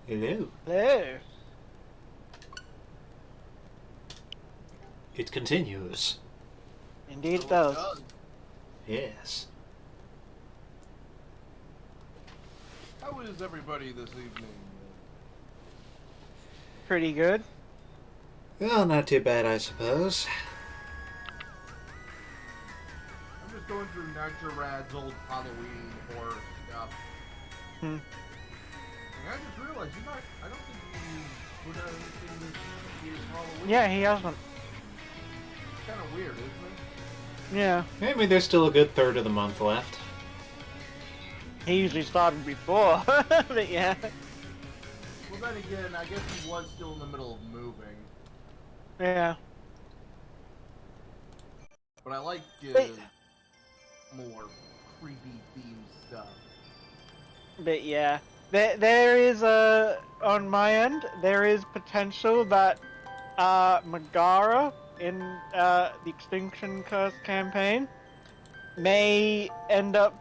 Hello. Hello. It continues. Indeed So it it does. does. Yes. How is everybody this evening? Pretty good. Well, not too bad, I suppose. I'm just going through Nitro Rad's old Halloween horror stuff. Hmm. And I just realized I don't think you put out anything this year's Halloween. Yeah, he hasn't. It's kind of weird, isn't it? Yeah. I mean, there's still a good third of the month left. He usually started before. But yeah. Well, then again, I guess he was still in the middle of moving. Yeah. But I like Wait. more creepy themed stuff. But yeah. There is on my end, there is potential that Megara in the Extinction Curse campaign may end up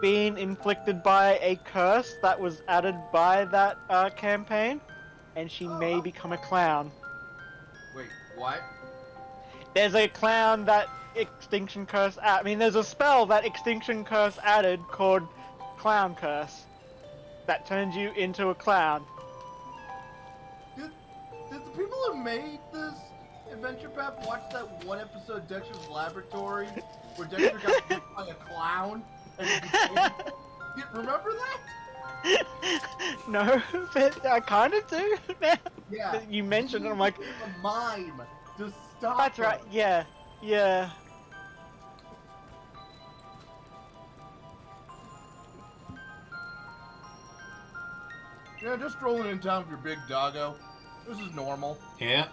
being inflicted by a curse that was added by that campaign, and she may become a clown. Wait, what? There's a clown that Extinction Curse I mean, there's a spell that Extinction Curse added called Clown Curse that turns you into a clown. Did the people who made this adventure path watch that one episode of Dexter's Laboratory where Dexter got bit by a clown? And he became... Remember that? No, but I kind of do now. Yeah. You mentioned it, I'm like, a mime to stop. that's right. him. Yeah, yeah. Yeah, just strolling in town with your big doggo. This is normal. Yeah.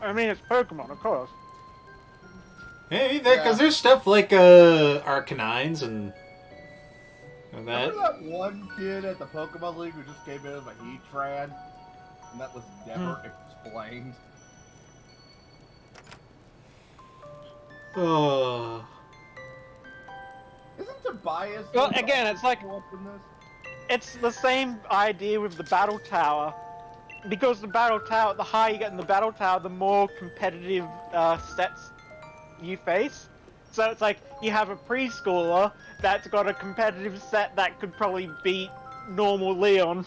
I mean, it's Pokemon, of course. Hey, because there's stuff like Arcanines and that. Remember that one kid at the Pokemon League who just came in as a Heatran? And that was never explained. Oh. Isn't Tobias... Well, again, it's like, up in this? it's the same idea with the Battle Tower. Because the Battle Tower, the higher you get in the Battle Tower, the more competitive sets you face. So it's like, you have a preschooler that's got a competitive set that could probably beat normal Leon.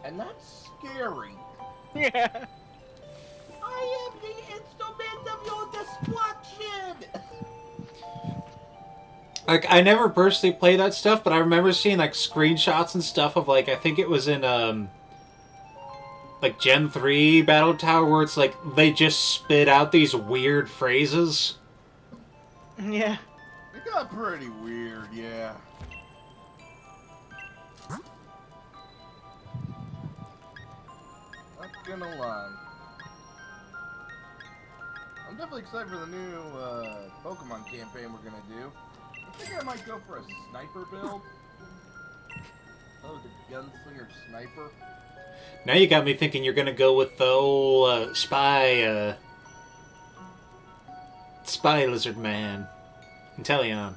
And that's scary. Yeah. I am the instrument of your destruction! Like, I never personally played that stuff, but I remember seeing, like, screenshots and stuff of, like, I think it was in, like, Gen 3 Battle Tower, where it's like, they just spit out these weird phrases. Yeah. It got pretty weird, yeah. Not gonna lie. I'm definitely excited for the new Pokemon campaign we're gonna do. I think I might go for a sniper build. Oh, the gunslinger sniper. Now you got me thinking you're gonna go with the old spy lizard man. Inteleon.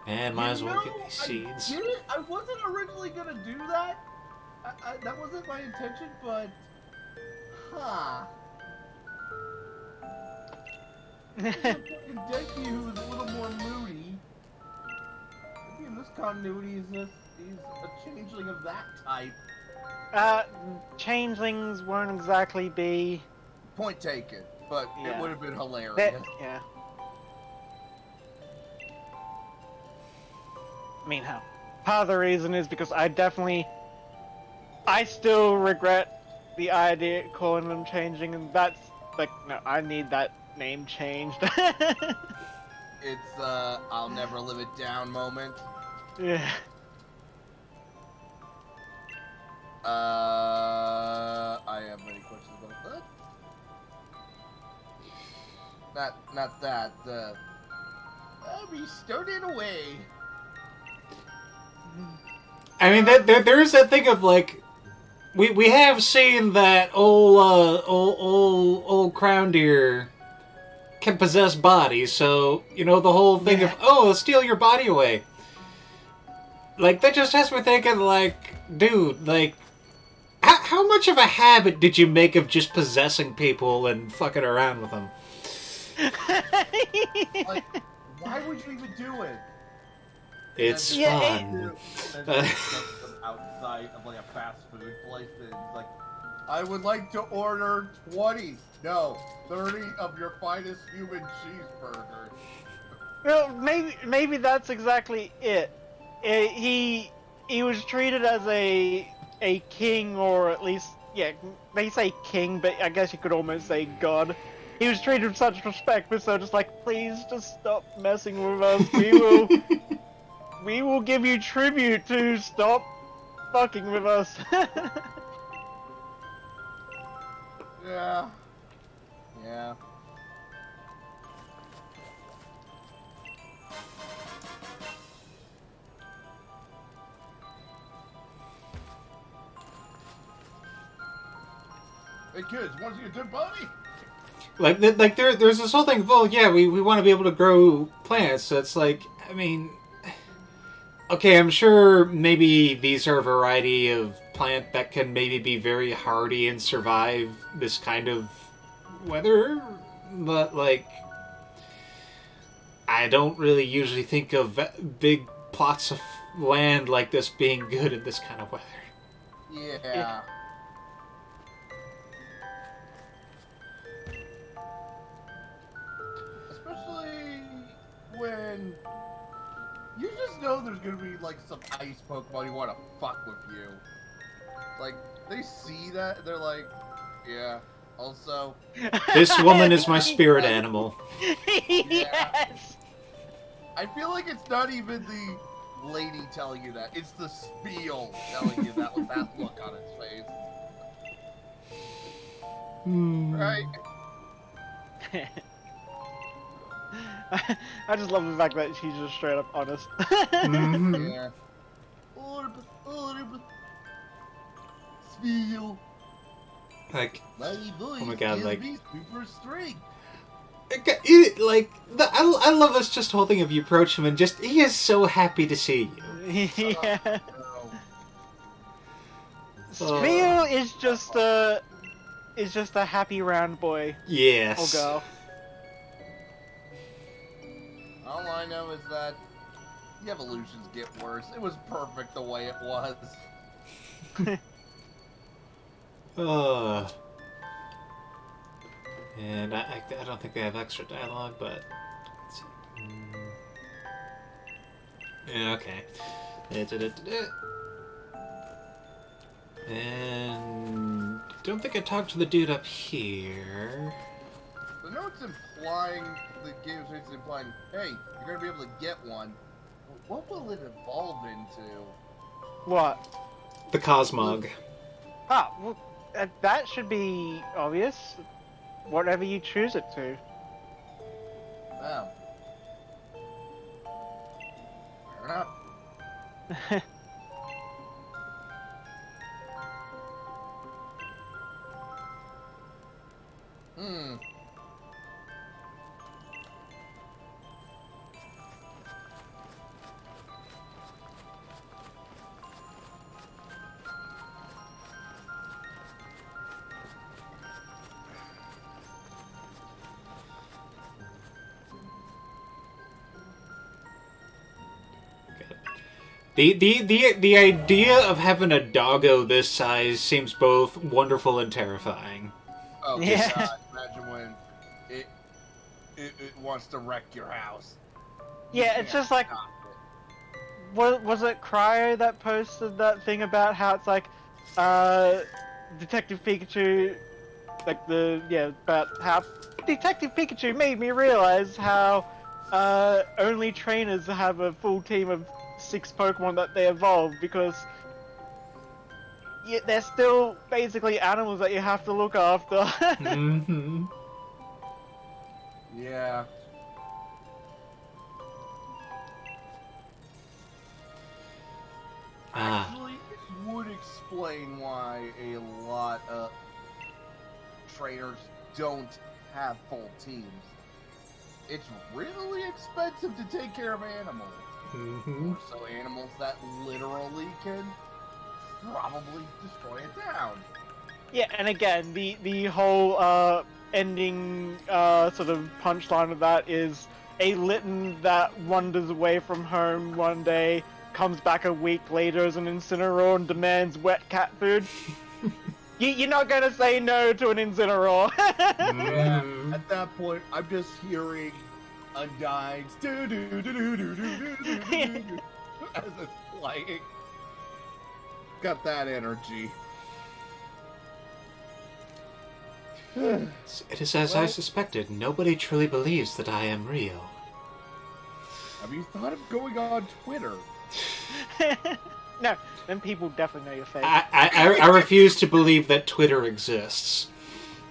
Man, might as well get these seeds. I wasn't originally gonna do that. That wasn't my intention, but... Huh. Denki, who's a little more moody. Maybe in this continuity, he's a changeling of that type. Changelings won't exactly be... Point taken, but it Yeah. would have been hilarious. Yeah. I mean, how? Part of the reason is because I still regret the idea of calling them changing, and that's, like, no, I need that name changed. It's, I'll never live it down moment. Yeah. I have many questions about that. Not that, we started away. I mean, there is that thing of, like, we have seen that old crown deer can possess bodies, so, you know, the whole thing of, oh, steal your body away. Like, that just has me thinking, like, dude, like, how much of a habit did you make of just possessing people and fucking around with them? Like, why would you even do it? And then It's just Yeah, fun. and then just gets them outside of like a fast food place and it's like, I would like to order 20, no, 30 of your finest human cheeseburgers. well, maybe that's exactly it. He was treated as a king, or at least, yeah, they say king, but I guess you could almost say god. He was treated with such respect, but so just like, please just stop messing with us. We will give you tribute to stop fucking with us. Yeah. Yeah. Hey kids, want to see a dead body? Like, there's this whole thing. Well, yeah, we want to be able to grow plants. So it's like, I mean, okay, I'm sure maybe these are a variety of plant that can maybe be very hardy and survive this kind of weather, but like, I don't really usually think of big plots of land like this being good in this kind of weather. Yeah. Especially when you just know there's gonna be like some ice Pokemon who want to fuck with you. Like, they see that, they're like, yeah. Also, This woman is my spirit animal. yeah. Yes. I feel like it's not even the lady telling you that. It's the spiel telling you that with that look on its face. Right? I just love the fact that she's just straight up honest. Mhm. Yeah. Orb. Spiel. Like, My voice my God, gives like- me super strength. I love this just whole thing of you approach him and just he is so happy to see you. Yeah. No. Spiel is just a happy round boy or Yes. girl. All I know is that the evolutions get worse. It was perfect the way it was. Uh, and I don't think they have extra dialogue, but let's see. Yeah, okay. And don't think I talked to the dude up here. The note's implying, the game's basically implying, hey, you're gonna be able to get one. What will it evolve into? What? The Cosmog. Ah, well, that should be obvious. Whatever you choose it to. Wow. Fair enough. Hmm. The idea of having a doggo this size seems both wonderful and terrifying. Oh Yeah. god, imagine when it wants to wreck your house. You Yeah, it's can't just like, stop was it Cryo that posted that thing about how it's like, Detective Pikachu, like about how Detective Pikachu made me realize how, only trainers have a full team of 6 Pokemon that they evolve because they're still basically animals that you have to look after. Mm-hmm. it. Yeah. Ah. Actually, it would explain why a lot of trainers don't have full teams. It's really expensive to take care of animals. Mm-hmm. Or so animals that literally can probably destroy a town. Yeah, and again, the whole ending sort of punchline of that is a Litten that wanders away from home one day, comes back a week later as an Incineroar and demands wet cat food. You're not gonna say no to an Incineroar. Yeah, Mm. at that point, I'm just hearing Undying's do do do do do do do do do as it's playing. Got that energy. It is as I Well- suspected. Nobody truly believes that I am real. Have you thought of going on Twitter? No, then people definitely know you're fake. I refuse to believe that Twitter exists.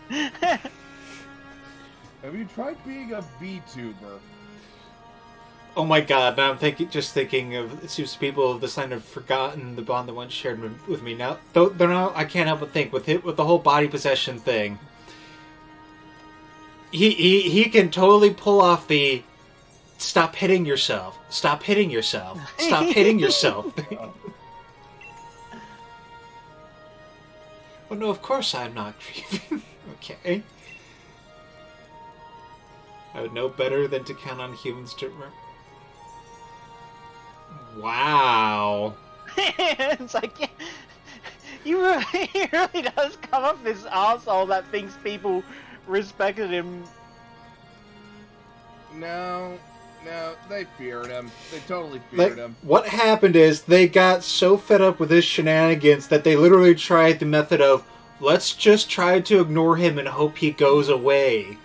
Have you tried being a VTuber? Oh my god, now I'm thinking of, it seems people of this line have forgotten the bond that once shared with me. Now, though now I can't help but think, with the whole body possession thing, he can totally pull off the stop hitting yourself, stop hitting yourself, stop hitting yourself. Oh no, of course I'm not grieving. Okay. I would know better than to count on humans to... Wow. It's like, yeah, he really does come off this asshole that thinks people respected him. No, they feared him. They totally feared him. What happened is they got so fed up with his shenanigans that they literally tried the method of, let's just try to ignore him and hope he goes away.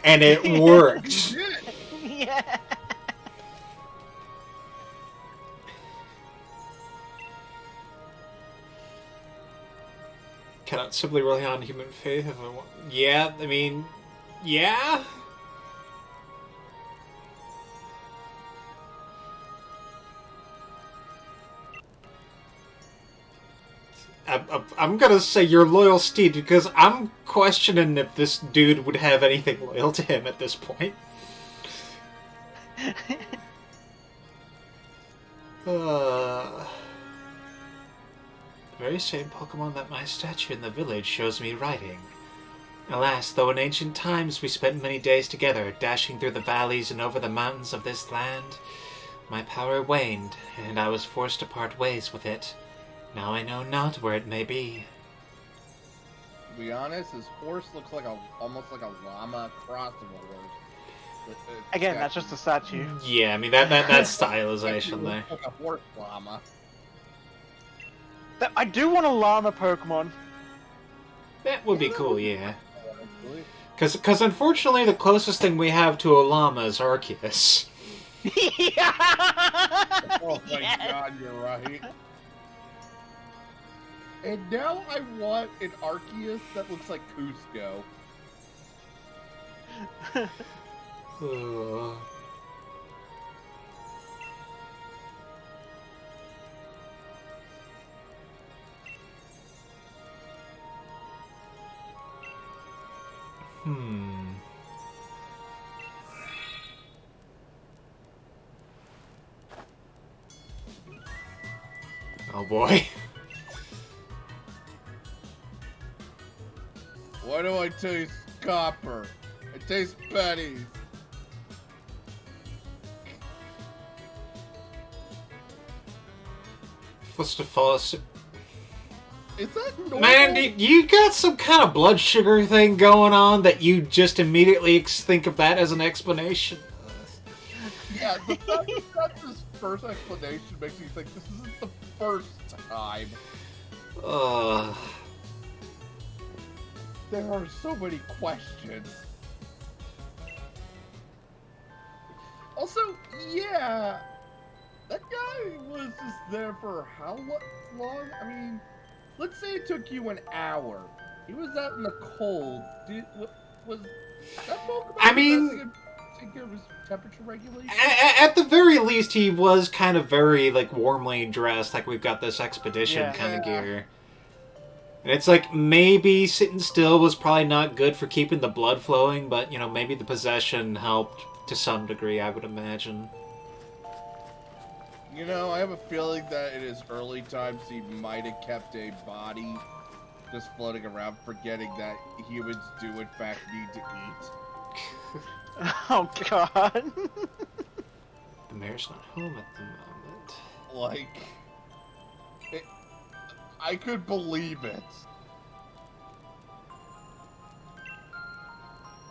And it worked. Yeah. Cannot simply rely on human faith if I want... Yeah, I mean... Yeah? I'm gonna say you're loyal Steed, because I'm questioning if this dude would have anything loyal to him at this point. The very same Pokemon that my statue in the village shows me riding. Alas, though in ancient times we spent many days together, dashing through the valleys and over the mountains of this land, my power waned, and I was forced to part ways with it. Now I know not where it may be. To be honest, his horse looks like almost like a llama crossed of a horse. Again, that's just a statue. Yeah, I mean, that's stylization there. Like a horse llama. I do want a llama Pokemon. That would be cool, yeah. Because unfortunately, the closest thing we have to a llama is Arceus. Yeah. Oh my god, you're right. And now I want an Arceus that looks like Cusco. Oh boy. Why do I taste copper? I taste pennies. First of all, Is that normal? man, you got some kind of blood sugar thing going on that you just immediately think of that as an explanation? Yeah, the fact that that's his first explanation makes me think this isn't the first time. There are so many questions. Also, yeah, that guy was just there for how long? I mean, let's say it took you an hour. He was out in the cold. Was that Pokemon? I mean, take care of his temperature regulation? at the very least, he was kind of very, like, warmly dressed, like we've got this expedition kind of gear. And it's like, maybe sitting still was probably not good for keeping the blood flowing, but, you know, maybe the possession helped to some degree, I would imagine. You know, I have a feeling that in his early times he might have kept a body just floating around, forgetting that humans do in fact need to eat. Oh god. The mayor's not home at the moment. Like, I could believe it.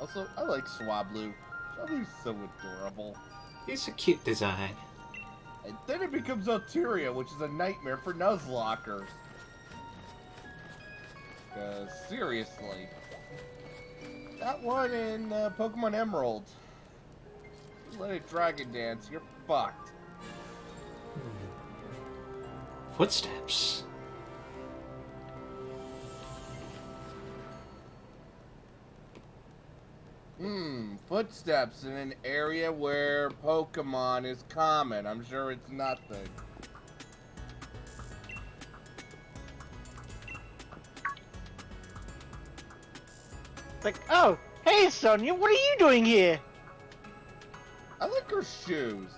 Also, I like Swablu. Swablu's so adorable. It's a cute design. And then it becomes Alteria, which is a nightmare for Nuzlockers. Seriously. That one in Pokemon Emerald. You let it Dragon Dance, you're fucked. Footsteps. Footsteps in an area where Pokemon is common. I'm sure it's nothing. Like, oh, hey Sonia, what are you doing here? I like her shoes.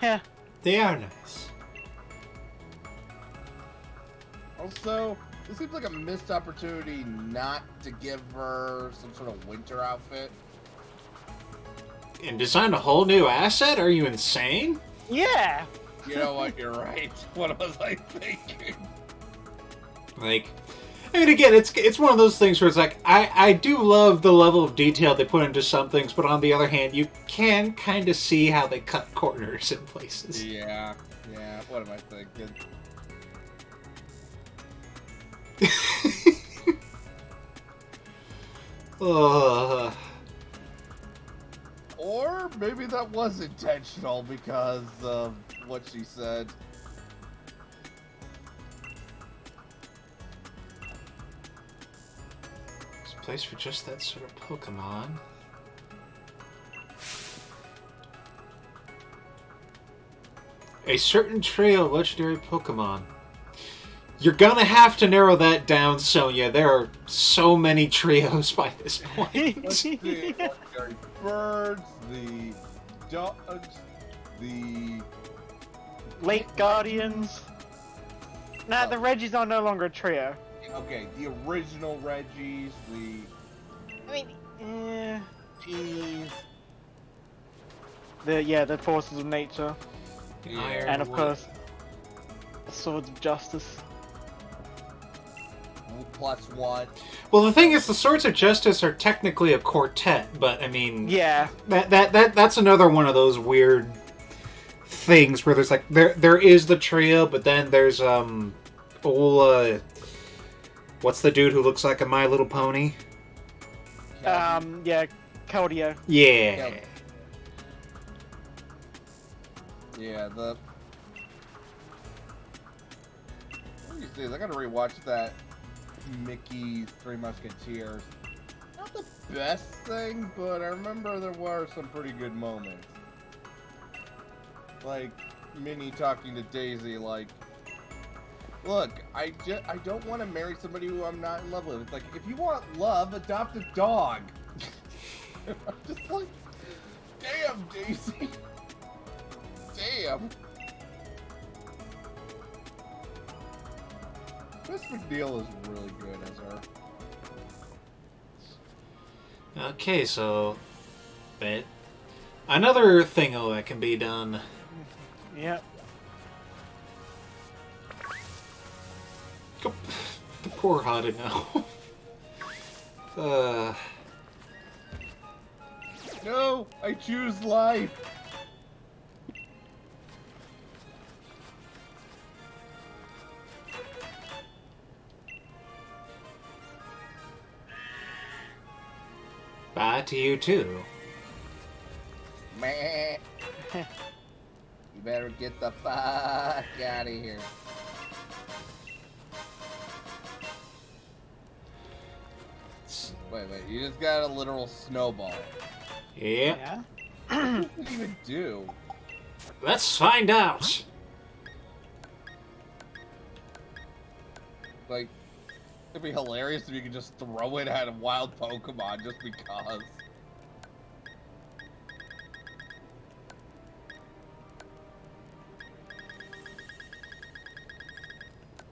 Yeah. They are nice. Also, it seems like a missed opportunity not to give her some sort of winter outfit. And design a whole new asset? Are you insane? Yeah. You know what? You're right. What was I thinking? Like, I mean, again, it's one of those things where it's like, I do love the level of detail they put into some things, but on the other hand, you can kind of see how they cut corners in places. Yeah. What am I thinking? Or maybe that was intentional because of what she said. There's a place for just that sort of Pokemon. A certain trio of legendary Pokemon. You're gonna have to narrow that down, Sonia. There are so many trios by this point. Let's see. Legendary birds, the dogs, the... Lake Guardians. Nah, the Reggies are no longer a trio. Okay, the original Reggies, the... I mean, Tees. the forces of nature, Iron and of Wood. course, the swords of justice. +1. Well, the thing is, the Swords of Justice are technically a quartet, but I mean, Yeah. that's another one of those weird things where there's like there is the trio, but then there's what's the dude who looks like a My Little Pony? Yeah, Keldeo. Yeah. Yeah, the... What these days, I gotta rewatch that Mickey's Three Musketeers. Not the best thing, but I remember there were some pretty good moments. Like, Minnie talking to Daisy, like, look, I don't want to marry somebody who I'm not in love with. It's like, if you want love, adopt a dog. I'm just like, damn, Daisy. Damn. Miss McNeil is really good as her. Okay, so another thing that can be done. Yep. The poor Hada now. No, I choose life. Bye to you too. Meh. You better get the fuck out of here. Wait, you just got a literal snowball. Yep. Yeah. What did it even do? Let's find out. Like, it'd be hilarious if you could just throw it at a wild Pokemon just because.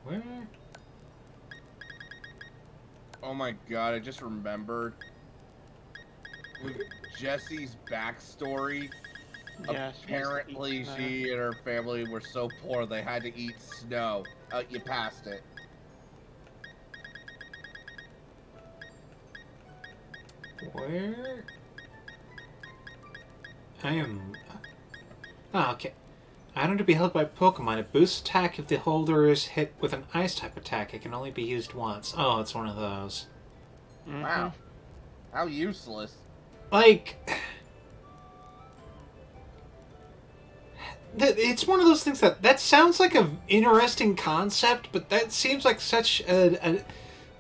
Where? Oh my god, I just remembered. With Jessie's backstory, Yeah, apparently she and her family were so poor they had to eat snow. You passed it. Where? I am... Oh, okay. Item to be held by Pokemon. It boosts attack if the holder is hit with an Ice-type attack. It can only be used once. Oh, it's one of those. Mm-hmm. Wow. How useless. Like... It's one of those things that sounds like an interesting concept, but that seems like such a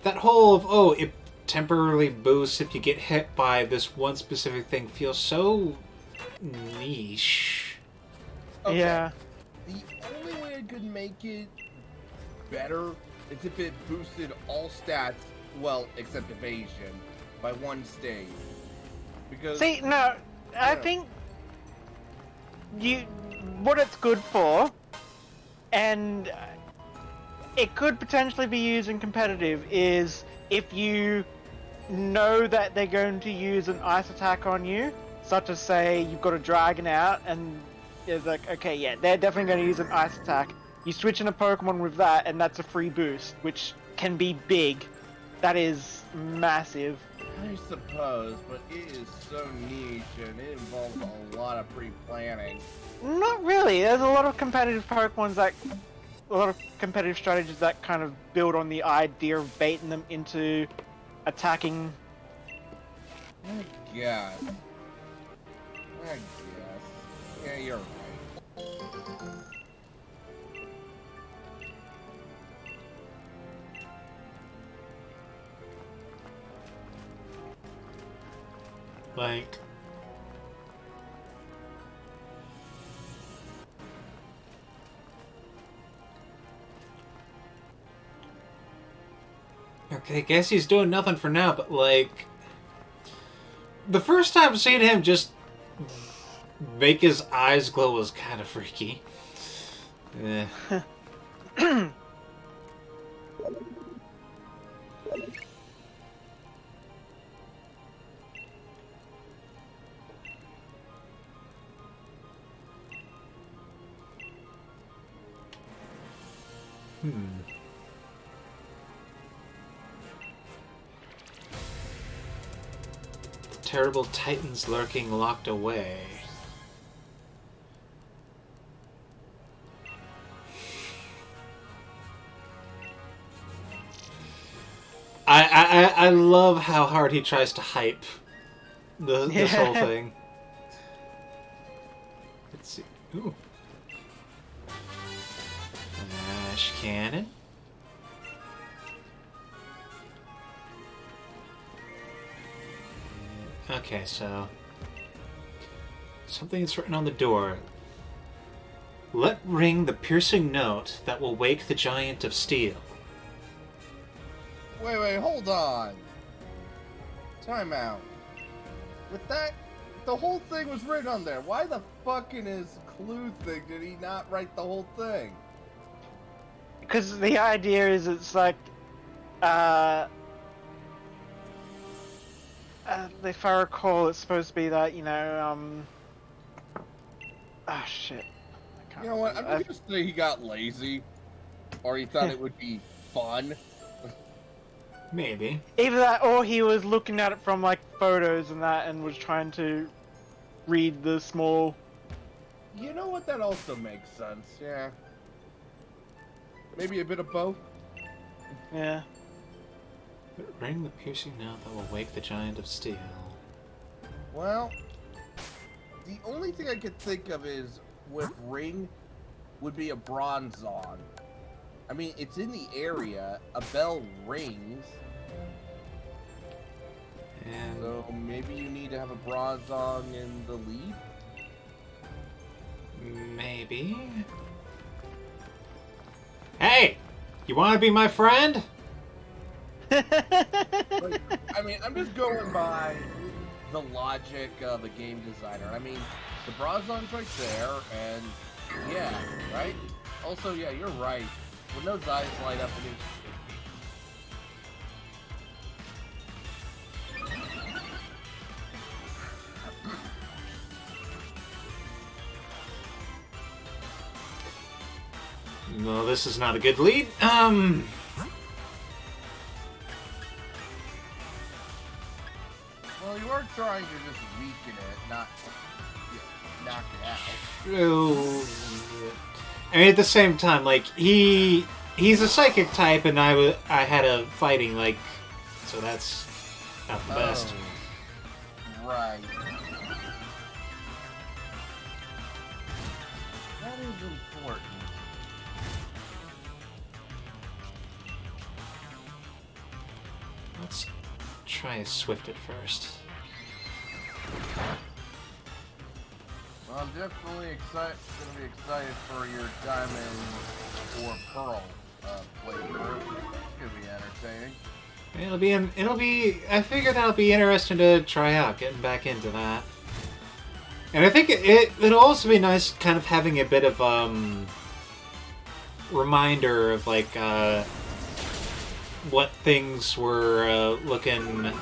that whole of, oh, it temporarily boosts if you get hit by this one specific thing feels so niche. Okay. Yeah. The only way I could make it better is if it boosted all stats, well, except evasion, by one stage. Because See, no, I think what it's good for, and it could potentially be used in competitive, is if you know that they're going to use an ice attack on you, such as say you've got a dragon out and it's like, okay, yeah, they're definitely going to use an ice attack. You switch in a Pokemon with that and that's a free boost, which can be big. That is massive. I suppose, but it is so niche and it involves a lot of pre-planning. Not really. There's a lot of competitive Pokemons that, a lot of competitive strategies that kind of build on the idea of baiting them into attacking. I guess. Yeah, you're right. Like... Okay, guess he's doing nothing for now, but like... The first time seeing him just make his eyes glow was kind of freaky. Eh. Terrible titans lurking locked away. I love how hard he tries to hype this whole thing. Let's see. Ooh. Flash cannon. Okay, so something is written on the door. Let ring the piercing note that will wake the giant of steel. Wait, hold on. Time out. With that, the whole thing was written on there. Why the fuck in his clue thing did he not write the whole thing? Because the idea is it's like, if I recall, it's supposed to be that, you know, ah, shit. I can't You know what, I'm remember. just gonna say he got lazy. Or he thought it would be fun. Maybe. Either that, or he was looking at it from, like, photos and that, and was trying to read the small... You know what, that also makes sense, yeah. Maybe a bit of both. Yeah. Ring the piercing note that will wake the giant of steel. Well, the only thing I could think of is with ring would be a Bronzong. I mean, it's in the area, a bell rings, And so maybe you need to have a Bronzong in the lead? maybe. Hey! You want to be my friend? Like, I mean, I'm just going by the logic of a game designer. I mean, the Bronzong's right there, and yeah, right? Also, yeah, you're right. When those eyes light up, it is. No, this is not a good lead. Well, you are trying to just weaken it, not knock it out. True. I mean, at the same time, like he's a psychic type, and I had a fighting, like, so that's not the best. Right. That is important. Let's try Swift at first. Well, I'm definitely gonna be excited for your diamond or pearl playthrough. It's gonna be entertaining. It'll be. I figure that'll be interesting to try out, getting back into that. And I think it'll also be nice, kind of having a bit of reminder of like what things were looking,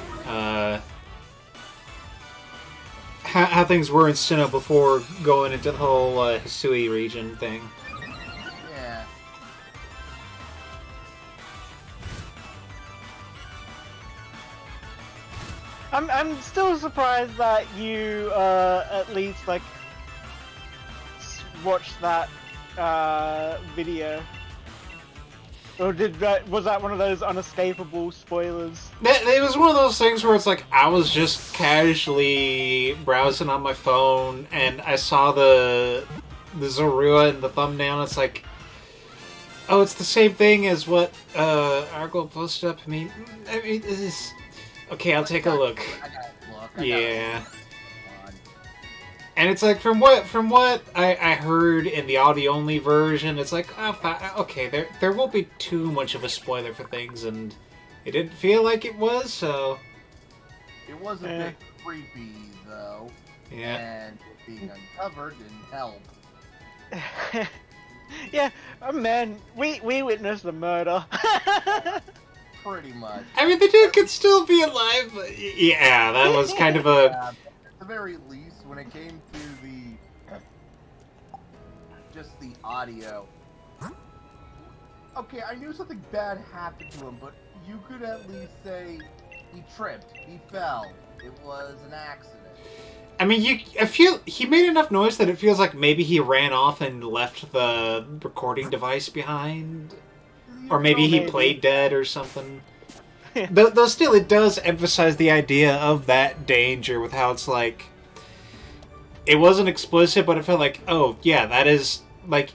how things were in Sinnoh before going into the whole Hisui region thing. Yeah. I'm still surprised that you at least like watched that video. Or was that one of those unescapable spoilers? It was one of those things where it's like I was just casually browsing on my phone and I saw the Zorua in the thumbnail. And it's like, oh, it's the same thing as what Argo posted up. I mean, this is okay. I'll take a look. I gotta look. Yeah. And it's like from what I heard in the audio only version, it's like okay, there won't be too much of a spoiler for things, and it didn't feel like it was, so It was a bit creepy though. yeah. And it being uncovered didn't help. Yeah, oh man, we witnessed the murder. Pretty much. I mean, the dude could still be alive, but yeah, that was kind of a At the very least, when it came to just the audio. Okay, I knew something bad happened to him, but you could at least say he tripped, he fell. It was an accident. I mean, I feel he made enough noise that it feels like maybe he ran off and left the recording device behind. Or maybe he played dead or something. Though still, it does emphasize the idea of that danger with how it's like... It wasn't explicit, but it felt like, oh, yeah, that is, like,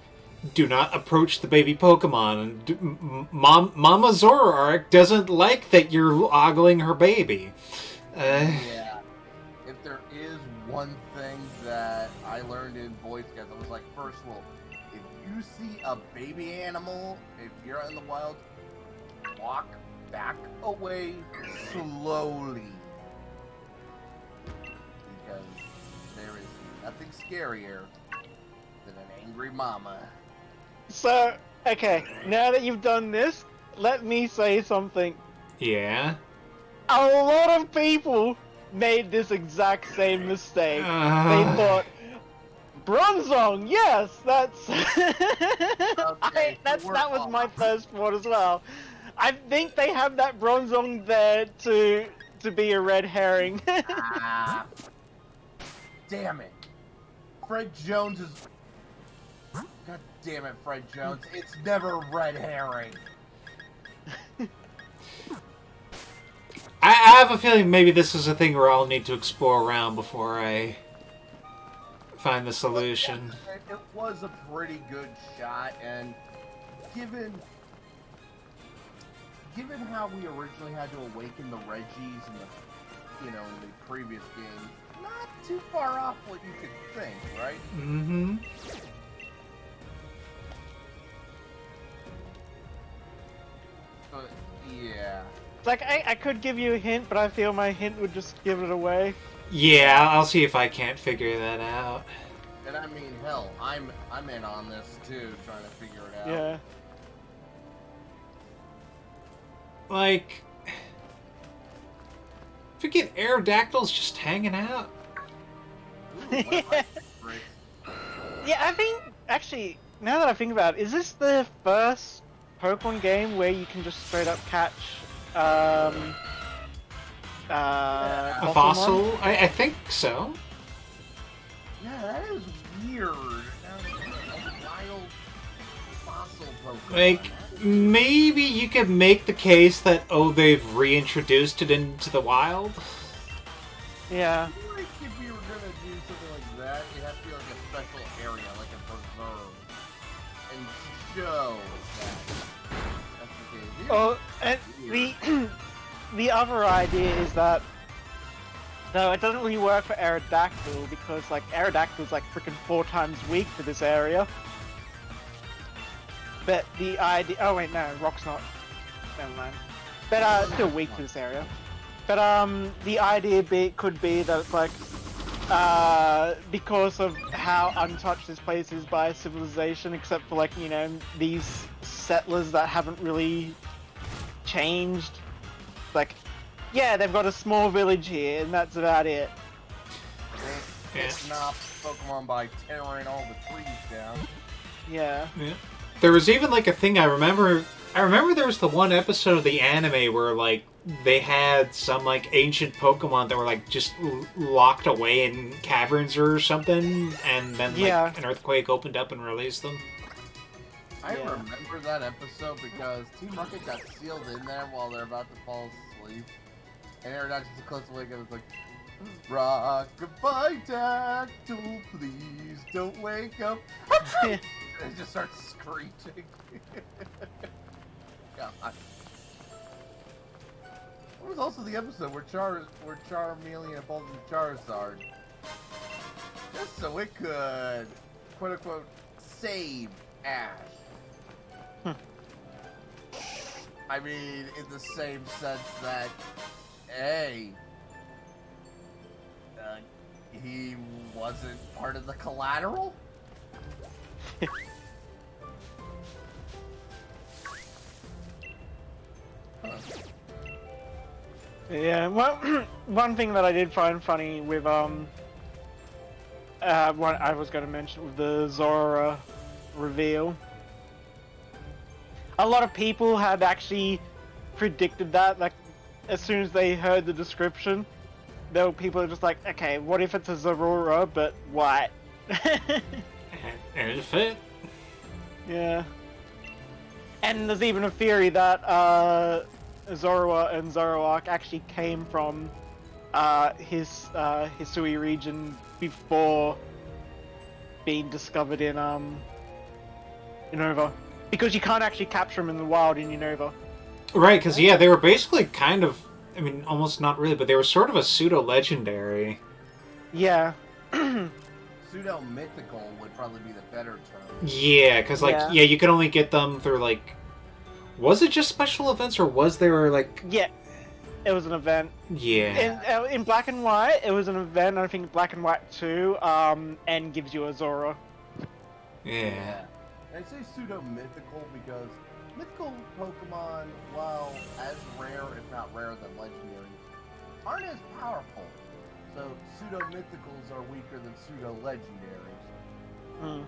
do not approach the baby Pokemon. Mama Zoroark doesn't like that you're ogling her baby. Yeah. If there is one thing that I learned in Boy Scouts, I was like, first rule, if you see a baby animal, if you're out in the wild, walk back away slowly. Because there is nothing scarier than an angry mama. So, okay, now that you've done this, let me say something. Yeah? A lot of people made this exact same mistake. They thought, Bronzong, yes, that's... Okay, that was my first thought as well. I think they have that Bronzong there to be a red herring. Ah, damn it. Fred Jones is... God damn it, Fred Jones. It's never red herring. I have a feeling maybe this is a thing where I'll need to explore around before I find the solution. It was a pretty good shot, and given how we originally had to awaken the Reggies in the, in the previous game, not too far off what you could think, right? Mm-hmm. But yeah. It's like, I could give you a hint, but I feel my hint would just give it away. Yeah, I'll see if I can't figure that out. And I mean, hell, I'm in on this too, trying to figure it out. Yeah. Like, forget Aerodactyls just hanging out. Ooh, one of my favorites. Yeah, I think actually now that I think about it, is this the first Pokemon game where you can just straight up catch A Pokemon? fossil? I think so. Yeah, that is weird. A wild fossil Pokemon. Like, maybe you could make the case that, oh, they've reintroduced it into the wild? Yeah. I feel like if you were gonna do something like that, it'd have to be like a special area, like a preserve, and show that that's the case. Oh, and the other idea is that no, it doesn't really work for Aerodactyl because like Aerodactyl's like freaking 4 times weak to this area. But the idea, oh wait, no, Rock's not. Never mind. But still weak to this area. But the idea could be that it's like because of how untouched this place is by civilization, except for like, you know, these settlers that haven't really changed. Like, yeah, they've got a small village here, and that's about it. It's not Pokemon by tearing all the trees down. Yeah. Yeah. There was even like a thing I remember there was the one episode of the anime where like they had some like ancient Pokemon that were like just locked away in caverns or something, and then like an earthquake opened up and released them. I remember that episode because Team Rocket got sealed in there while they're about to fall asleep. And Aerodactyl just close awake and was like, "Rock-a-bye, Dactyl, please don't wake up." And it just starts screeching. God. What was also the episode where Charmeleon falls into Charizard? Just so it could, quote unquote, save Ash. I mean, in the same sense that, hey, he wasn't part of the collateral? Yeah, well, one thing that I did find funny with, what I was going to mention with the Zora reveal. A lot of people had actually predicted that, like, as soon as they heard the description, there were people just like, okay, what if it's a Zorora, but white? And it fit. Yeah. And there's even a theory that, Zorua and Zoroark actually came from Hisui region before being discovered in Unova, because you can't actually capture them in the wild in Unova. Right, because yeah, they were basically kind of, I mean, almost not really, but they were sort of a pseudo-legendary. Yeah. Pseudo-mythical would probably be the better term. Yeah, because like yeah, you could only get them through like. Was it just special events, or was there, like... Yeah, it was an event. Yeah. In Black and White, it was an event, I think Black and White 2, and gives you a Zora. Yeah. I say pseudo-mythical because mythical Pokemon, while as rare, if not rarer than legendary, aren't as powerful. So pseudo-mythicals are weaker than pseudo-legendaries. Hmm.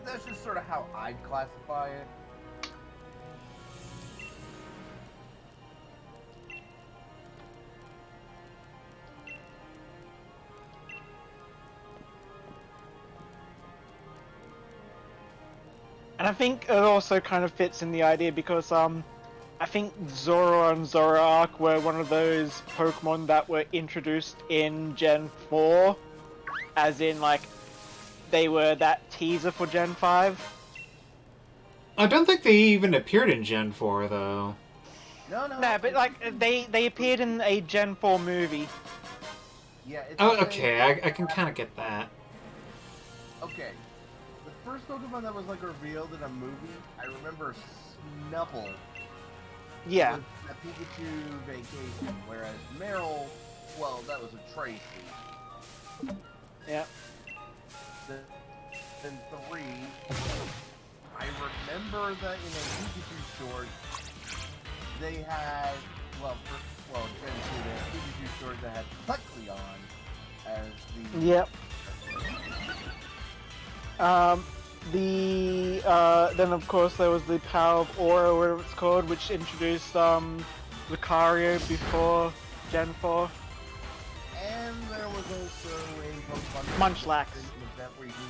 That's just sort of how I'd classify it. And I think it also kind of fits in the idea because, I think Zora and Zoroark were one of those Pokemon that were introduced in Gen 4. As in, like, they were that teaser for Gen 5. I don't think they even appeared in Gen 4, though. No, but, like, they appeared in a Gen 4 movie. Yeah, it's okay, I can kind of get that. Okay. The first Pokemon that was, like, revealed in a movie, I remember Snubble. Yeah. Was a Pikachu vacation, whereas Meryl, well, that was a Tracy. Yeah. Then 3, I remember that in a Pikachu short, they had, Gen 2, they had 52 stores that had Plexion as the... Yep. Then of course there was the Power of Aura, or whatever it's called, which introduced Lucario before Gen 4. And there was also a Pokemon Munchlax. event where you can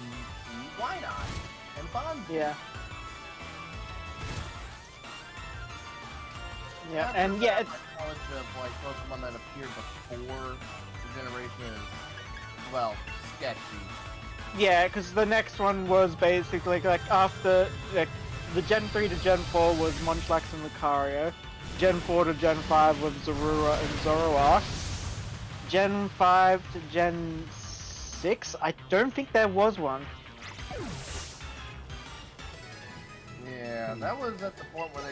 see Wynot and Bonzi. Yeah. Yeah, After and yeah, that, it's, my knowledge of like Pokemon that appeared before the generation is, well, sketchy. yeah, because the next one was basically like after the Gen 3 to Gen 4 was Munchlax and Lucario. Gen 4 to Gen 5 was Zorua and Zoroark. Gen 5 to Gen 6, I don't think there was one. Yeah, that was at the point where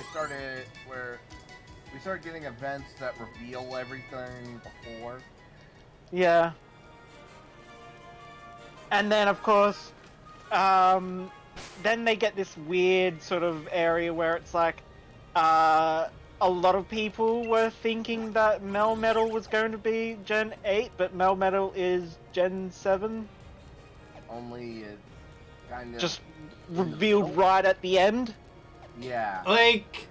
we started getting events that reveal everything before. Yeah. And then of course, then they get this weird sort of area where it's like, a lot of people were thinking that Melmetal was going to be Gen 8, but Melmetal is Gen 7. Only it kind of Just revealed right at the end. Yeah. Like,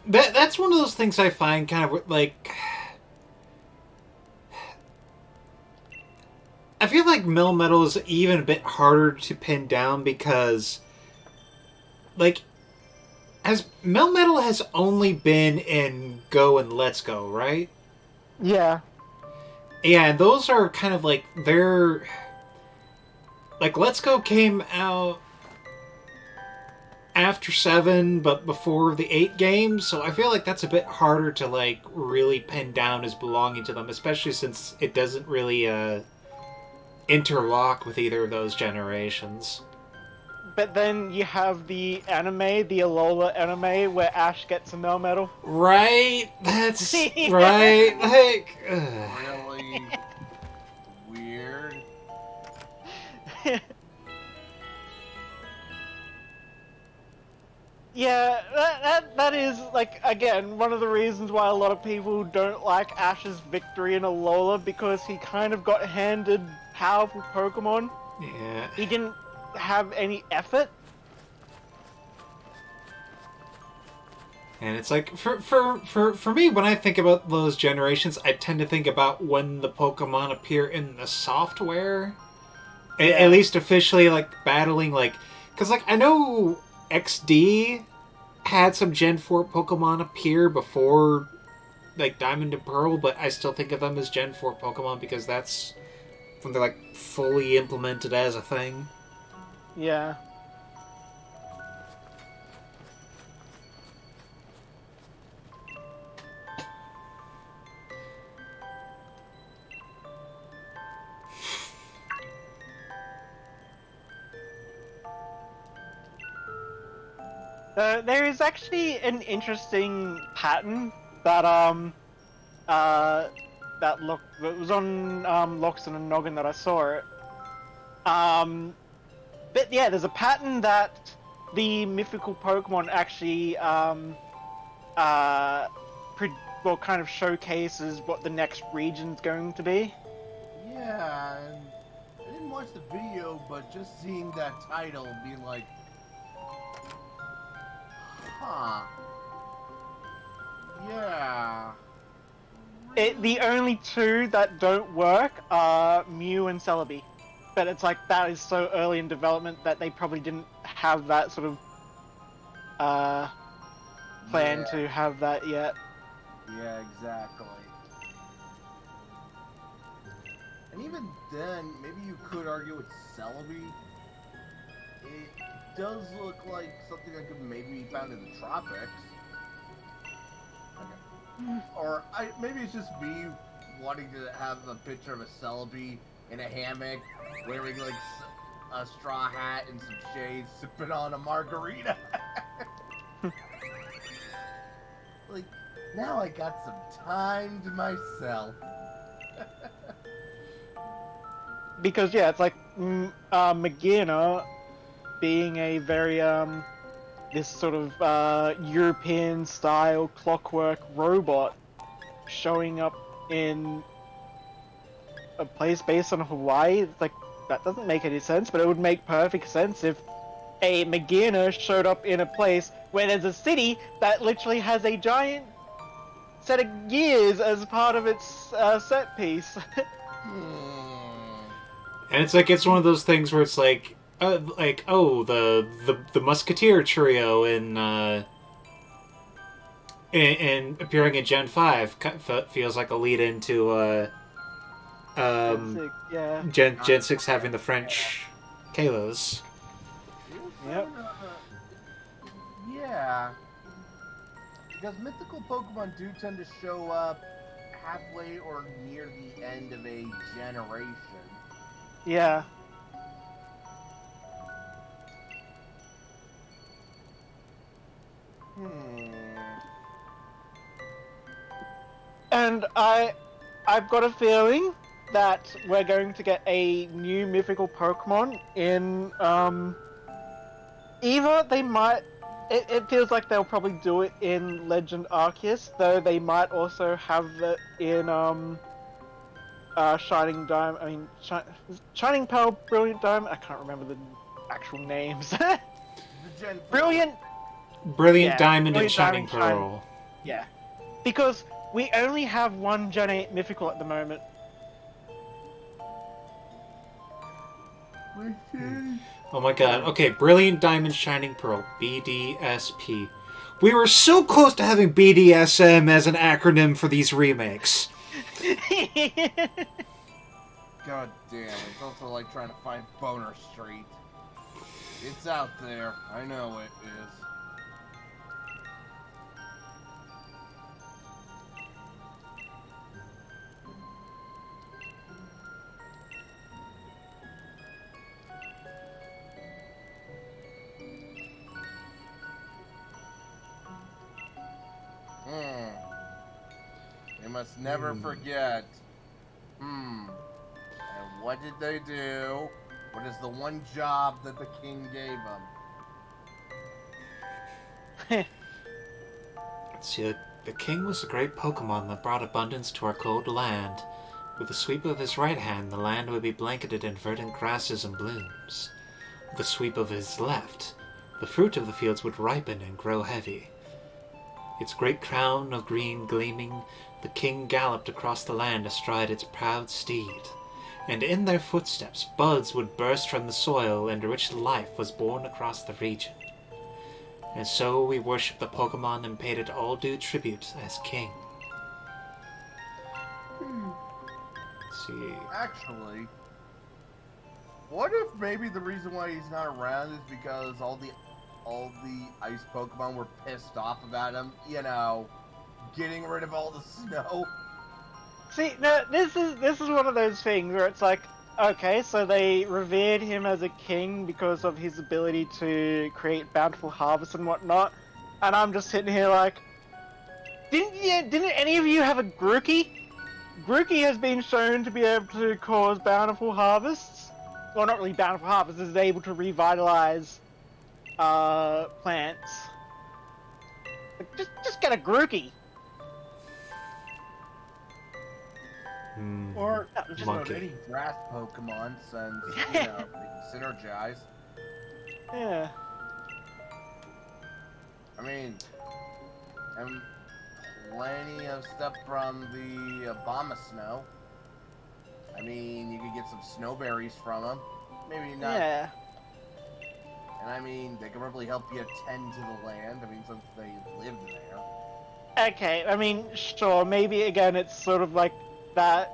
that's one of those things I find kind of, like... I feel like Melmetal is even a bit harder to pin down because, like, Melmetal has only been in Go and Let's Go, right? Yeah. Yeah, and those are kind of like, they're... Like, Let's Go came out after 7, but before the 8 games, so I feel like that's a bit harder to, like, really pin down as belonging to them, especially since it doesn't really, interlock with either of those generations. But then you have the anime, the Alola anime, where Ash gets a Melmetal. Right? That's right. Like, Really weird. Yeah, that is, like, again, one of the reasons why a lot of people don't like Ash's victory in Alola, because he kind of got handed powerful Pokemon. yeah. He didn't have any effort. And it's like, for me, when I think about those generations, I tend to think about when the Pokemon appear in the software. Yeah. At least officially, like, battling, like... Because, like, I know XD had some Gen 4 Pokemon appear before, like, Diamond and Pearl, but I still think of them as Gen 4 Pokemon because that's when they're, like, fully implemented as a thing. Yeah. There is actually an interesting pattern that that was on Loxon and Noggin that I saw it. But yeah, there's a pattern that the mythical Pokemon actually kind of showcases what the next region's going to be. Yeah, and I didn't watch the video, but just seeing that title, being like, huh. Yeah. The only two that don't work are Mew and Celebi. But it's like, that is so early in development that they probably didn't have that sort of plan to have that yet. Yeah, exactly. And even then, maybe you could argue it's Celebi. It does look like something that could maybe be found in the tropics. Okay. Or maybe it's just me wanting to have a picture of a Celebi in a hammock, wearing like a straw hat and some shades, sipping on a margarita. Like, now I got some time to myself. Because yeah, it's like Magina being a very this sort of European-style clockwork robot showing up in a place based on Hawaii. It's like, that doesn't make any sense, but it would make perfect sense if a Magina showed up in a place where there's a city that literally has a giant set of gears as part of its set piece. And it's one of those things where it's like oh, the Musketeer trio in appearing in Gen 5 feels like a lead into Yeah. Gen 6 having the French Kalos. Yep. Yeah. Because mythical Pokemon do tend to show up halfway or near the end of a generation. Yeah. And I've got a feeling that we're going to get a new mythical Pokemon in either they might it feels like they'll probably do it in Legend Arceus, though they might also have it in Shining Diamond. I mean, Shining Pearl, Brilliant Diamond. I can't remember the actual names. The Gen 4. Brilliant Brilliant Diamond and Brilliant Shining Diamond, Pearl. Yeah. Because we only have one Gen 8 mythical at the moment. Oh my god. Okay, Brilliant Diamond Shining Pearl, BDSP. We were so close to having BDSM as an acronym for these remakes. God damn, it's also like trying to find Boner Street. It's out there. I know it is. They must never forget. And what did they do? What is the one job that the king gave them? See, the king was a great Pokemon that brought abundance to our cold land. With the sweep of his right hand, the land would be blanketed in verdant grasses and blooms. With the sweep of his left, the fruit of the fields would ripen and grow heavy. Its great crown of green gleaming, the king galloped across the land astride its proud steed. And in their footsteps, buds would burst from the soil, and rich life was born across the region. And so we worshipped the Pokemon and paid it all due tribute as king. Let's see. Actually, what if maybe the reason why he's not around is because all the ice Pokemon were pissed off about him, you know, getting rid of all the snow? See, no, this is one of those things where it's like, okay, so they revered him as a king because of his ability to create bountiful harvests and whatnot, and I'm just sitting here like, didn't any of you have a Grookey? Grookey has been shown to be able to cause bountiful harvests. Well, not really bountiful harvests, is able to revitalize plants. Like, just get a Grookey. Or just Monkey. any grass Pokemon, since, you know, they can synergize. Yeah. I mean, and plenty of stuff from the Abomasnow. I mean, you could get some snowberries from them. Maybe not. Yeah. And I mean, they can probably help you tend to the land. I mean, since they live there. Okay, I mean, sure, maybe again it's sort of like that,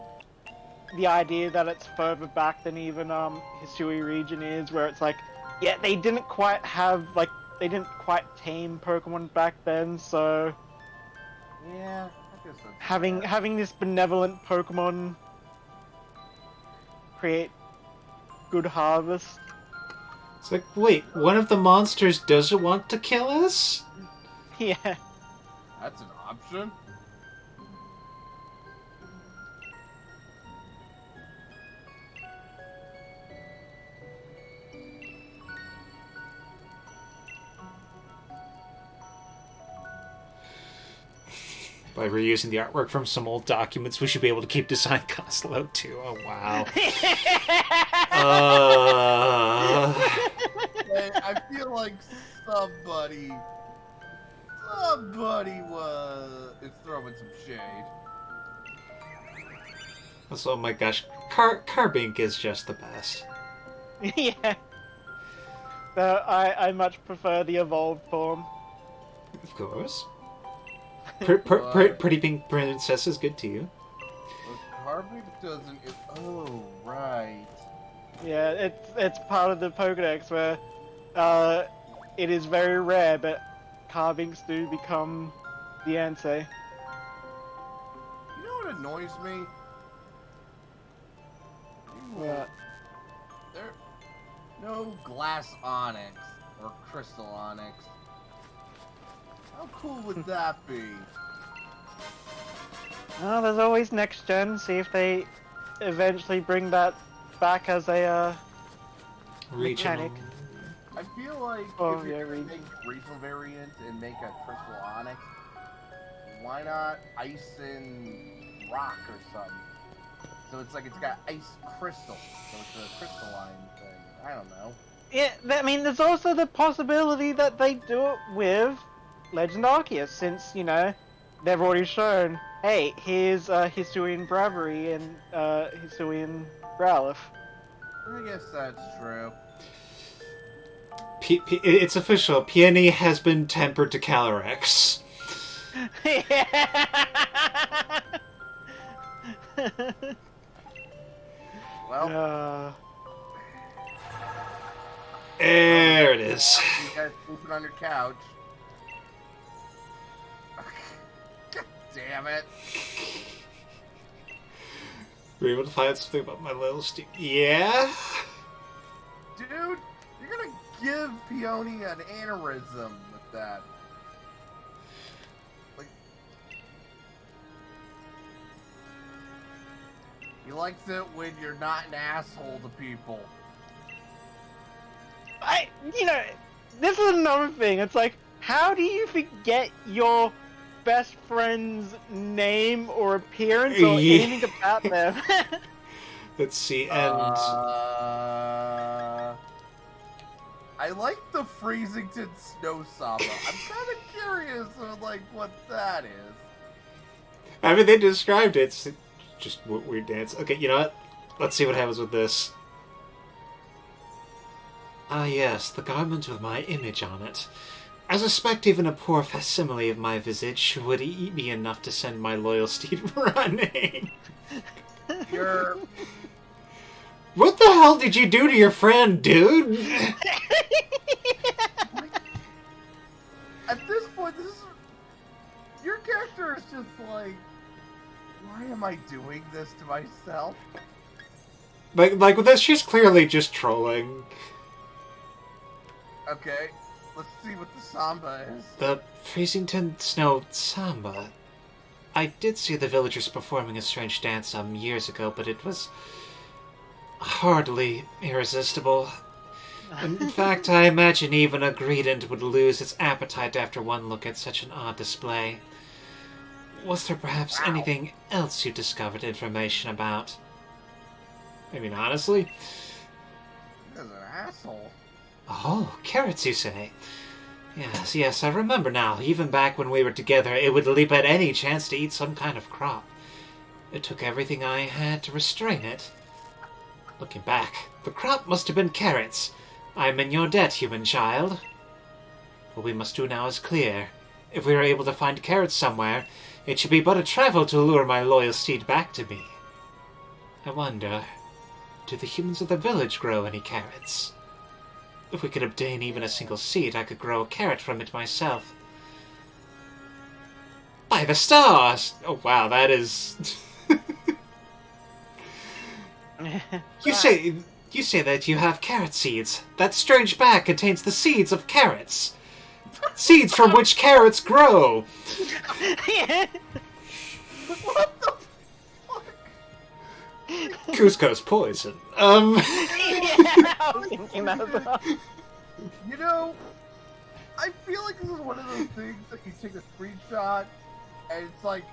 the idea that it's further back than even Hisui region is, where it's like, yeah, they didn't quite have, like, they didn't quite tame Pokemon back then, so Yeah, I guess that's having this benevolent Pokemon create good harvest. It's like, wait, one of the monsters doesn't want to kill us? Yeah. That's an option. By reusing the artwork from some old documents, we should be able to keep design costs low too. Oh wow. Hey, I feel like somebody is throwing some shade. Also, oh my gosh, Carbink is just the best. Yeah. So I much prefer the evolved form. Of course. Pretty Pink Princess is good to you. Harvey doesn't. Oh, right. Yeah, it's part of the Pokedex where it is very rare, but carvings do become the answer. You know what annoys me? What? There, no glass onyx or crystal onyx. How cool would that be? Oh, there's always next gen. See if they eventually bring that back as a Regional. mechanic. I feel like if you're gonna make a regional variant and make a crystal onyx, why not ice and rock or something? So it's like it's got ice crystal, so it's a crystalline thing. I don't know. Yeah, I mean, there's also the possibility that they do it with Legend Arceus, since, you know, they've already shown, hey, here's Hisuian Bravery and Hisuian Growlithe. I guess that's true. It's official. Peony has been tempered to Calyrex. Well, there it is. You guys sleeping on your couch. God damn it. Were you able to find something about my little Steve? Yeah? Dude, you're gonna give Peony an aneurysm with that. Like, he likes it when you're not an asshole to people. You know, this is another thing. It's like, how do you forget your best friend's name or appearance or anything about them? Let's see, and... I like the Freezington Snow Samba. I'm kind of curious of, like, what that is. I mean, they described it. It's just weird dance. Okay, you know what? Let's see what happens with this. Ah yes, the garment with my image on it. I suspect even a poor facsimile of my visage would be enough to send my loyal steed running. You're... What the hell did you do to your friend, dude? At this point, your character is just like, why am I doing this to myself? Like with this, she's clearly just trolling. Okay, let's see what the samba is. The Freezington Snow Samba. I did see the villagers performing a strange dance some years ago, but it was hardly irresistible. In fact, I imagine even a greedent would lose its appetite after one look at such an odd display. Was there perhaps anything else you discovered information about? I mean, honestly? You're an asshole. Oh, carrots, you say? Yes, I remember now. Even back when we were together, it would leap at any chance to eat some kind of crop. It took everything I had to restrain it. Looking back, the crop must have been carrots. I'm in your debt, human child. What we must do now is clear. If we are able to find carrots somewhere, it should be but a trifle to lure my loyal steed back to me. I wonder, do the humans of the village grow any carrots? If we could obtain even a single seed, I could grow a carrot from it myself. By the stars! Oh wow, that is... You say that you have carrot seeds. That strange bag contains the seeds of carrots. Seeds from which carrots grow. What the fuck? Cusco's poison. I was thinking that as well. You know, I feel like this is one of those things that you take a screenshot And it's like,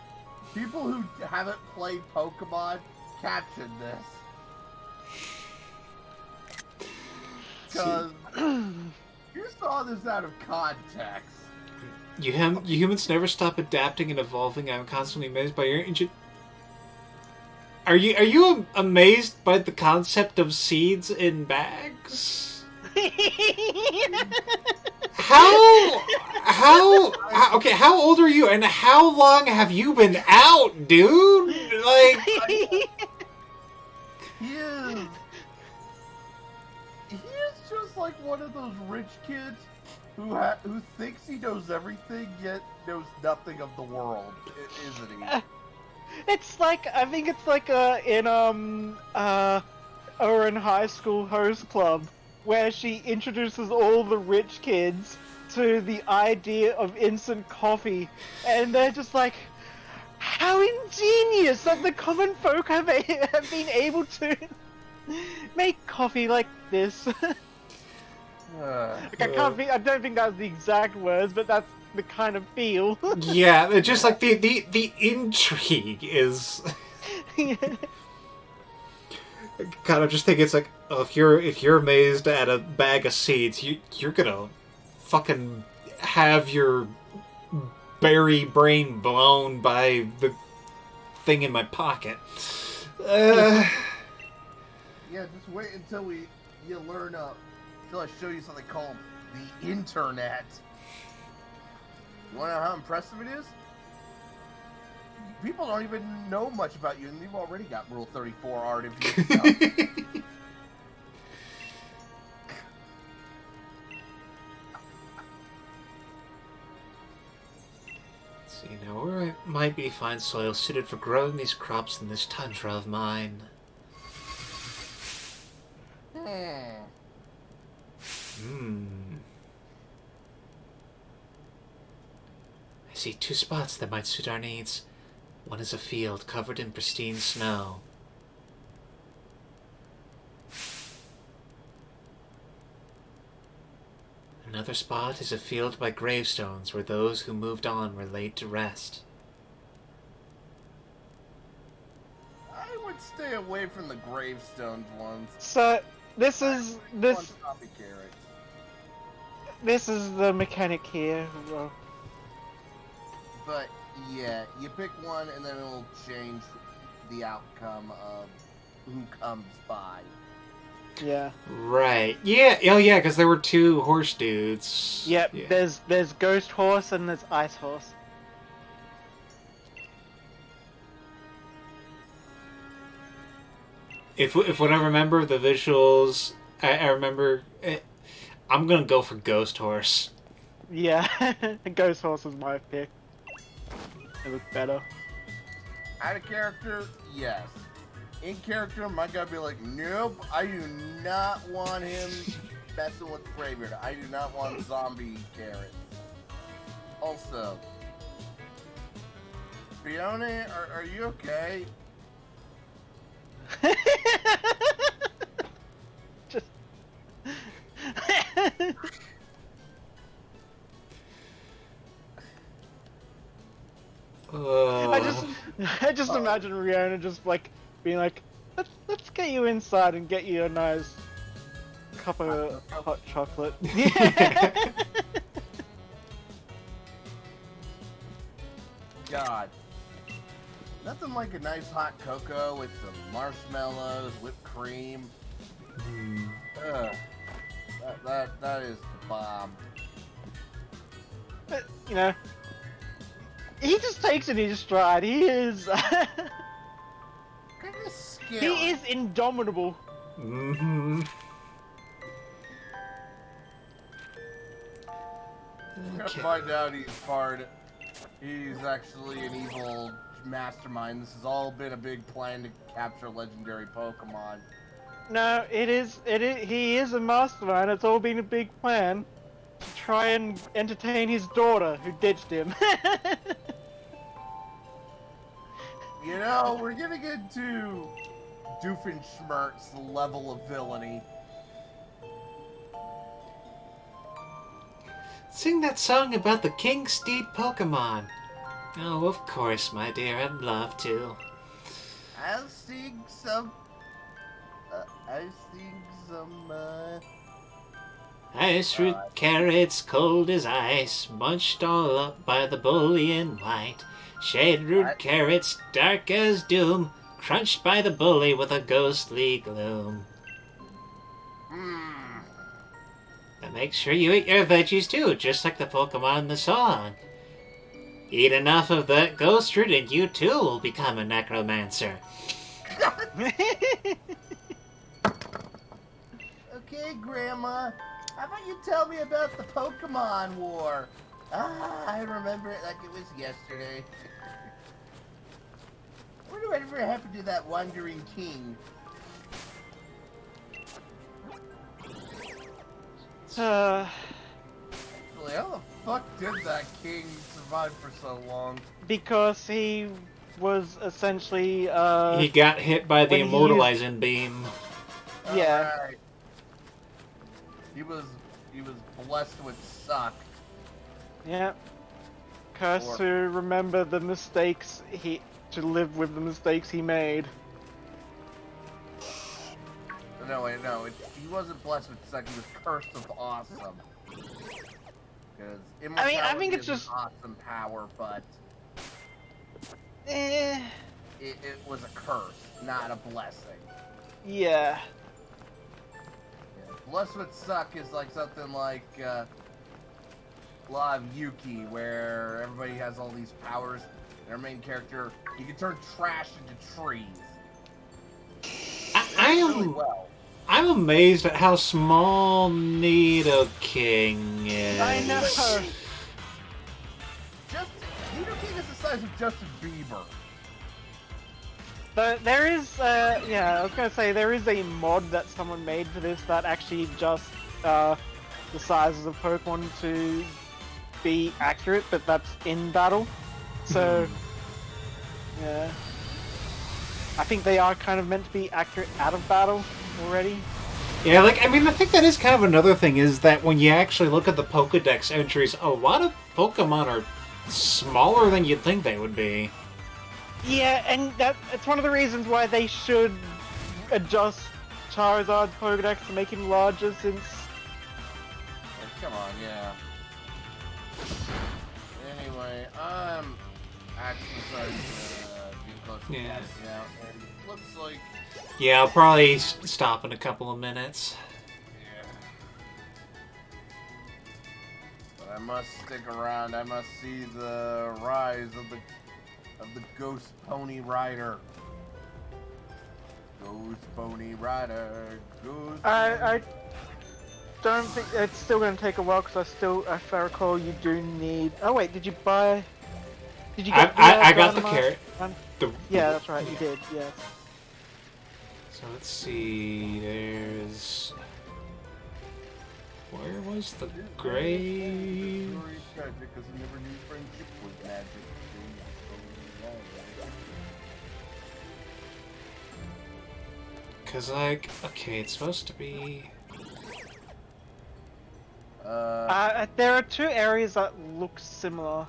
people who haven't played Pokemon caption this. Because you saw this out of context. You humans never stop adapting and evolving. I'm constantly amazed by your ancient... Are you amazed by the concept of seeds in bags? Okay, how old are you and how long have you been out, dude? Like... He is just like one of those rich kids who thinks he knows everything yet knows nothing of the world, isn't he? It's like, I think it's like in high school host club, where she introduces all the rich kids to the idea of instant coffee, and they're just like, how ingenious that the common folk have been able to make coffee like this. Like, I don't think that's the exact words, but that's the kind of feel. Yeah, it's just like the intrigue is... God, I just think it's like, oh, if you're amazed at a bag of seeds, you're gonna fucking have your berry brain blown by the thing in my pocket. Yeah, just wait until you learn until I show you something called the internet. You wanna know how impressive it is? People don't even know much about you, and you've already got Rule 34 art of you stuff. See, now where I might be find soil suited for growing these crops in this tundra of mine. I see 2 spots that might suit our needs. One is a field covered in pristine snow. Another spot is a field by gravestones where those who moved on were laid to rest. I would stay away from the gravestones ones. So this is Carrots. this is the mechanic here. But yeah, you pick one and then it'll change the outcome of who comes by. Yeah. Right. Yeah. Oh, yeah. Because there were 2 horse dudes. Yep. Yeah. There's ghost horse and there's ice horse. If when I remember the visuals, I remember. I'm gonna go for ghost horse. Yeah. Ghost horse is my pick. It looks better. Out of character, yes. In character, my guy be like, nope, I do not want him messing with the graveyard. I do not want zombie carrots. Also, Fiona, are you okay? Just. I just imagine Rihanna just like being like, let's get you inside and get you a nice cup of hot chocolate. God. Nothing like a nice hot cocoa with some marshmallows, whipped cream. Ugh. That is the bomb. But, you know, he just takes it in his stride. He is. Kind of scary. He is indomitable. Mm-hmm. We're gonna find out he's actually an evil mastermind. This has all been a big plan to capture legendary Pokemon. No, he is a mastermind. It's all been a big plan to try and entertain his daughter, who ditched him. You know, we're getting into Doofenshmirtz's level of villainy. Sing that song about the King Steed Pokemon. Oh, of course, my dear. I'd love to. I'll sing some. I'll sing some. Ice root carrots cold as ice, munched all up by the bully in white. Shade root What? carrots dark as doom, crunched by the bully with a ghostly gloom. Hmm. But make sure you eat your veggies too, just like the Pokemon in the song. Eat enough of that ghost root and you too will become a necromancer. Okay, Grandma. How about you tell me about the Pokemon War? I remember it like it was yesterday. Whatever happened to that Wandering King? Actually, how the fuck did that king survive for so long? Because he was essentially, He got hit by the when he immortalizing beam. Yeah. Alright. He was blessed with suck. yeah, cursed to remember the mistakes to live with the mistakes he made. No, wait, no. He wasn't blessed with suck. He was cursed with awesome. Because immortality think it's is just- an awesome power, but Eh, it was a curse, not a blessing. yeah. Yeah. Blessed with suck is like something like Law of Yuki, where everybody has all these powers. Their main character, he can turn trash into trees. I Really am well. I'm amazed at how small Nidoking is. I know. Nidoking is the size of Justin Bieber. But there is, yeah, I was gonna say there is a mod that someone made for this that actually just the sizes of Pokemon to be accurate, but that's in battle. So, yeah. I think they are kind of meant to be accurate out of battle already. Yeah, like, I mean, I think that is kind of another thing, is that when you actually look at the Pokedex entries, a lot of Pokemon are smaller than you'd think they would be. Yeah, and it's one of the reasons why they should adjust Charizard's Pokedex to make him larger, since... Come on, yeah. Anyway, I'm actually starting to get close to Yeah. passing out, and it looks like... Yeah, I'll probably stop in a couple of minutes. Yeah. But I must stick around. I must see the rise of the Ghost Pony Rider. Ghost Pony Rider. Ghost. I don't think it's still going to take a while, because if I recall, you do need. Oh wait, did you buy? Did you get? I got the Dynamite carrot. one? The, Yeah, that's right. You did. Yes. So let's see. There's. Where was the grave? Story is tragic because he never knew friendship was magic. Cause like, okay, it's supposed to be. There are two areas that look similar.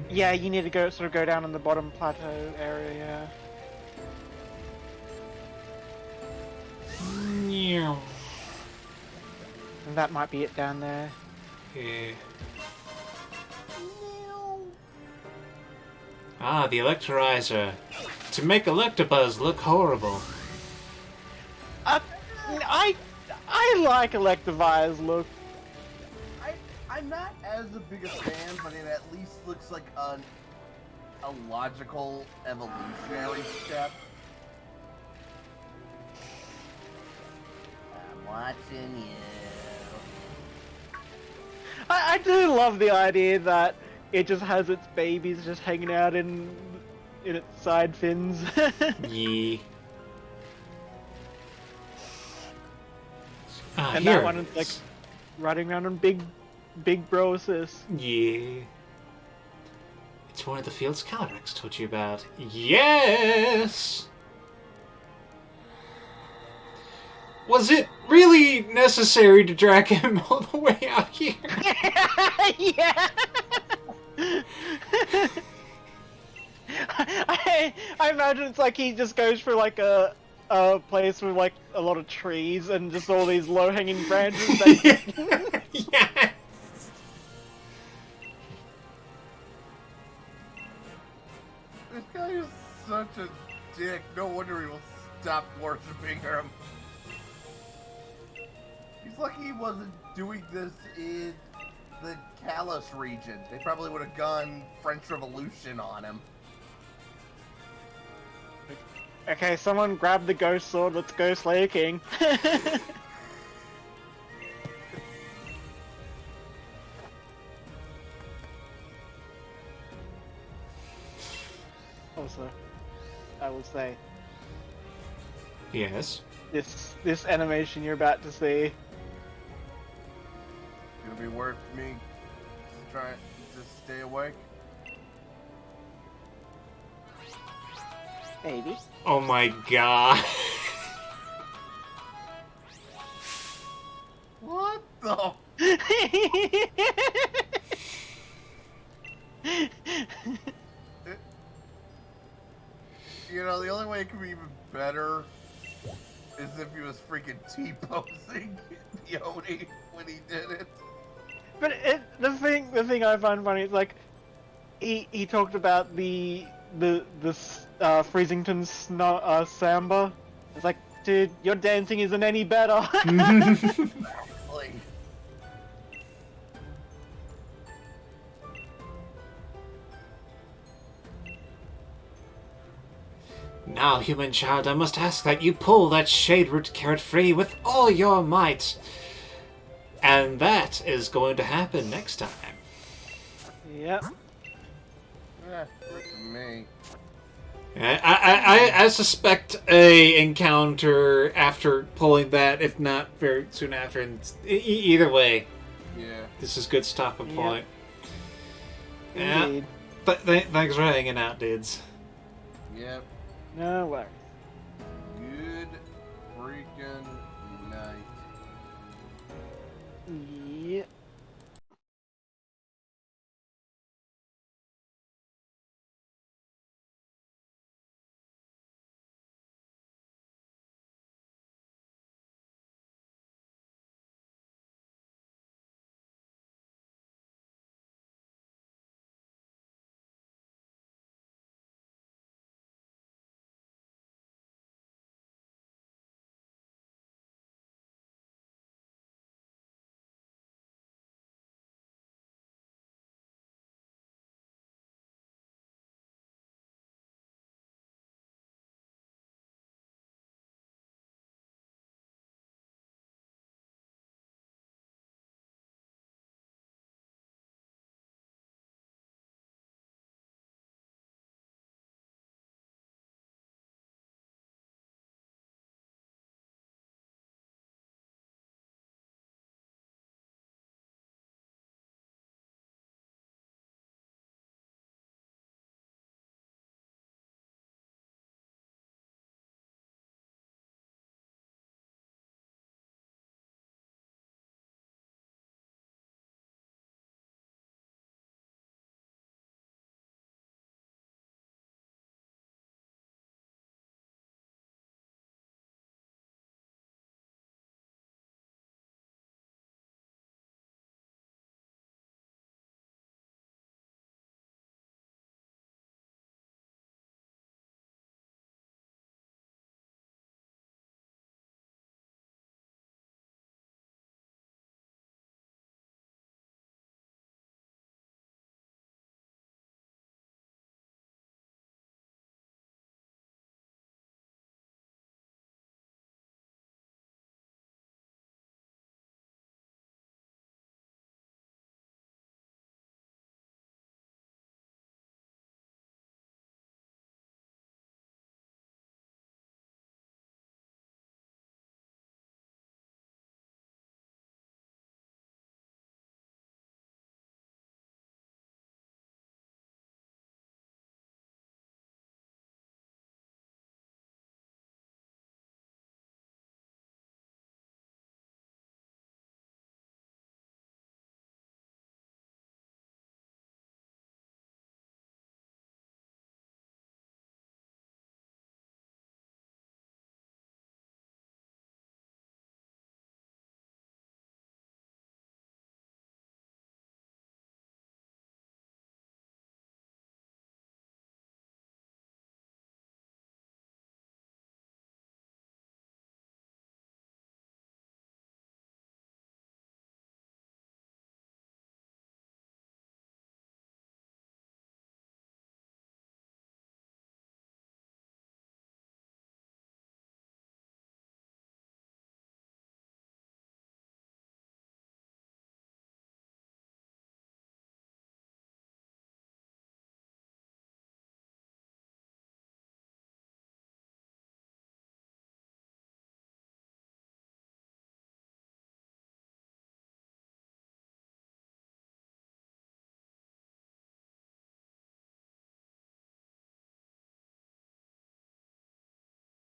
Yeah, you need to go down in the bottom plateau area. Yeah. And that might be it down there. Yeah. Ah, the Electrolyzer. To make Electabuzz look horrible. I like Electivire's look. I'm not as big a fan, but it at least looks like a logical evolutionary step. I'm watching you. I do love the idea that it just has its babies just hanging out in its side fins. Yee. Ah, And here that one it is like is. riding around on big bro assist. Yeah. It's one of the fields Calyrex told you about. Yes! Was it really necessary to drag him all the way out here? Yeah. I imagine it's like he just goes for like a place with like a lot of trees and just all these low hanging branches. That Yeah. This guy is such a dick. No wonder he will stop worshiping him. He's lucky he wasn't doing this in the Kalos region. They probably would have gone French Revolution on him. Okay, someone grab the ghost sword. Let's go slay a king. Also, I will say Yes. this animation you're about to see. It's gonna be worth me trying to stay awake. Maybe. Oh my god. What the? You know, the only way it could be even better is if he was freaking T-posing Yoni when he did it. But the thing I find funny is like he talked about the Freezington samba. It's like, dude, your dancing isn't any better. Like, Now, human child, I must ask that you pull that shade root carrot free with all your might. And that is going to happen next time. Yep. look at me. I suspect a encounter after pulling that, if not very soon after. And either way, Yeah. this is good stopping point. Yeah. Indeed. Thanks for hanging out, dudes. Yep. No worries. Good freaking night.